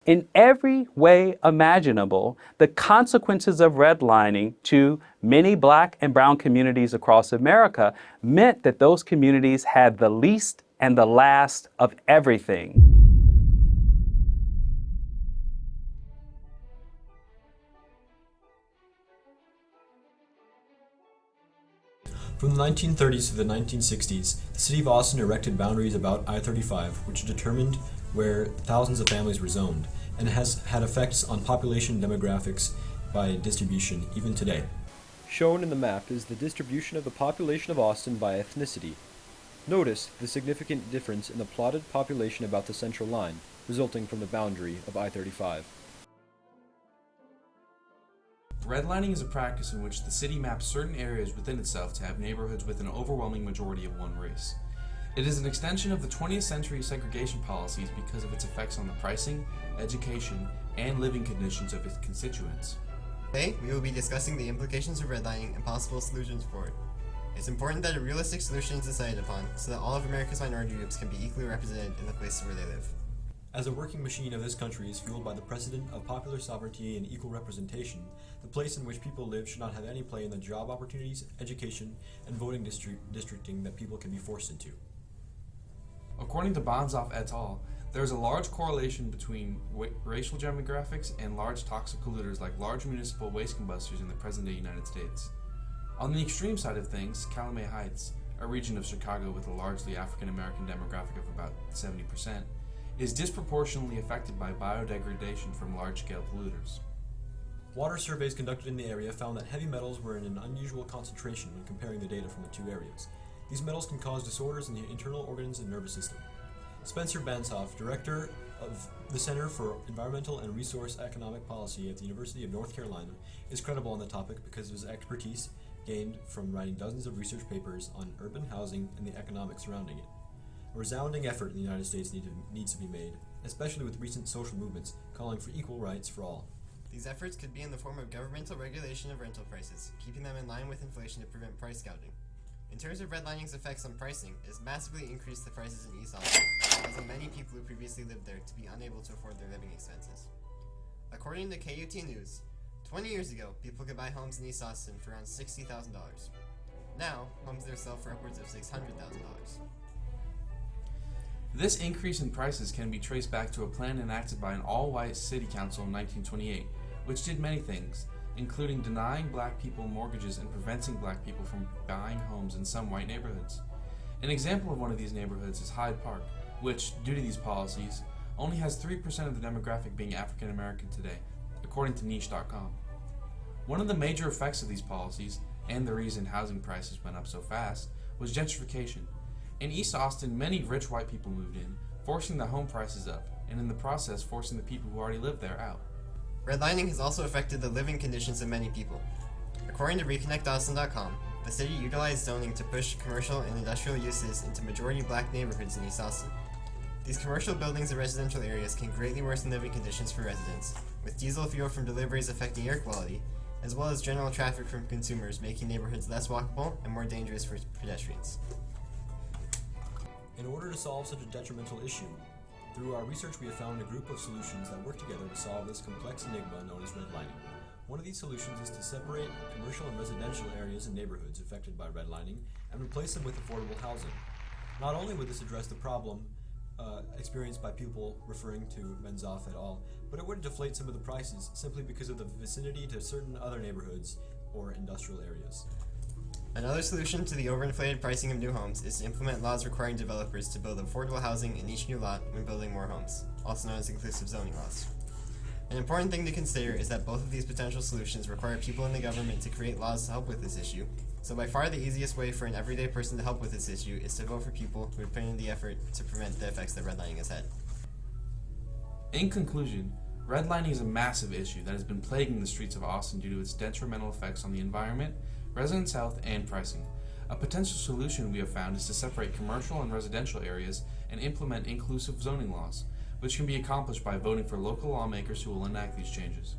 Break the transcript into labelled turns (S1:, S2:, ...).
S1: In every way imaginable, the consequences of redlining to many Black and brown communities across America meant that those communities had the least and the last of everything.
S2: From the 1930s to the 1960s, the city of Austin erected boundaries about I-35, which determined where thousands of families were zoned, and has had effects on population demographics by distribution even today.
S3: Shown in the map is the distribution of the population of Austin by ethnicity. Notice the significant difference in the plotted population about the central line, resulting from the boundary of I-35.
S4: Redlining is a practice in which the city maps certain areas within itself to have neighborhoods with an overwhelming majority of one race. It is an extension of the 20th century segregation policies because of its effects on the pricing, education, and living conditions of its constituents.
S5: Today, we will be discussing the implications of redlining and possible solutions for it. It's important that a realistic solution is decided upon so that all of America's minority groups can be equally represented in the places where they live.
S2: As a working machine of this country is fueled by the precedent of popular sovereignty and equal representation, the place in which people live should not have any play in the job opportunities, education, and voting districting that people can be forced into.
S4: According to Bonzoff et al., there is a large correlation between racial demographics and large toxic polluters like large municipal waste combustors in the present-day United States. On the extreme side of things, Calumet Heights, a region of Chicago with a largely African-American demographic of about 70%, is disproportionately affected by biodegradation from large-scale polluters.
S2: Water surveys conducted in the area found that heavy metals were in an unusual concentration when comparing the data from the two areas. These metals can cause disorders in the internal organs and nervous system. Spencer Bansoff, director of the Center for Environmental and Resource Economic Policy at the University of North Carolina, is credible on the topic because of his expertise gained from writing dozens of research papers on urban housing and the economics surrounding it. A resounding effort in the United States needs to be made, especially with recent social movements calling for equal rights for all.
S5: These efforts could be in the form of governmental regulation of rental prices, keeping them in line with inflation to prevent price gouging. In terms of redlining's effects on pricing, it has massively increased the prices in East Austin, causing many people who previously lived there to be unable to afford their living expenses. According to KUT News, 20 years ago, people could buy homes in East Austin for around $60,000. Now, homes there sell for upwards of $600,000.
S4: This increase in prices can be traced back to a plan enacted by an all-white city council in 1928, which did many things, including denying Black people mortgages and preventing Black people from buying homes in some white neighborhoods. An example of one of these neighborhoods is Hyde Park, which, due to these policies, only has 3% of the demographic being African American today, according to niche.com. One of the major effects of these policies, and the reason housing prices went up so fast, was gentrification. In East Austin, many rich white people moved in, forcing the home prices up, and in the process forcing the people who already lived there out.
S5: Redlining has also affected the living conditions of many people. According to ReconnectAustin.com, the city utilized zoning to push commercial and industrial uses into majority Black neighborhoods in East Austin. These commercial buildings and residential areas can greatly worsen living conditions for residents, with diesel fuel from deliveries affecting air quality, as well as general traffic from consumers making neighborhoods less walkable and more dangerous for pedestrians.
S2: In order to solve such a detrimental issue, through our research we have found a group of solutions that work together to solve this complex enigma known as redlining. One of these solutions is to separate commercial and residential areas and neighborhoods affected by redlining and replace them with affordable housing. Not only would this address the problem experienced by people referring to Banzoff et al., but it would deflate some of the prices simply because of the vicinity to certain other neighborhoods or industrial areas.
S5: Another solution to the overinflated pricing of new homes is to implement laws requiring developers to build affordable housing in each new lot when building more homes, also known as inclusive zoning laws. An important thing to consider is that both of these potential solutions require people in the government to create laws to help with this issue, so by far the easiest way for an everyday person to help with this issue is to vote for people who would put in the effort to prevent the effects that redlining has had.
S4: In conclusion, redlining is a massive issue that has been plaguing the streets of Austin due to its detrimental effects on the environment, residents' health, and pricing. A potential solution we have found is to separate commercial and residential areas and implement inclusive zoning laws, which can be accomplished by voting for local lawmakers who will enact these changes.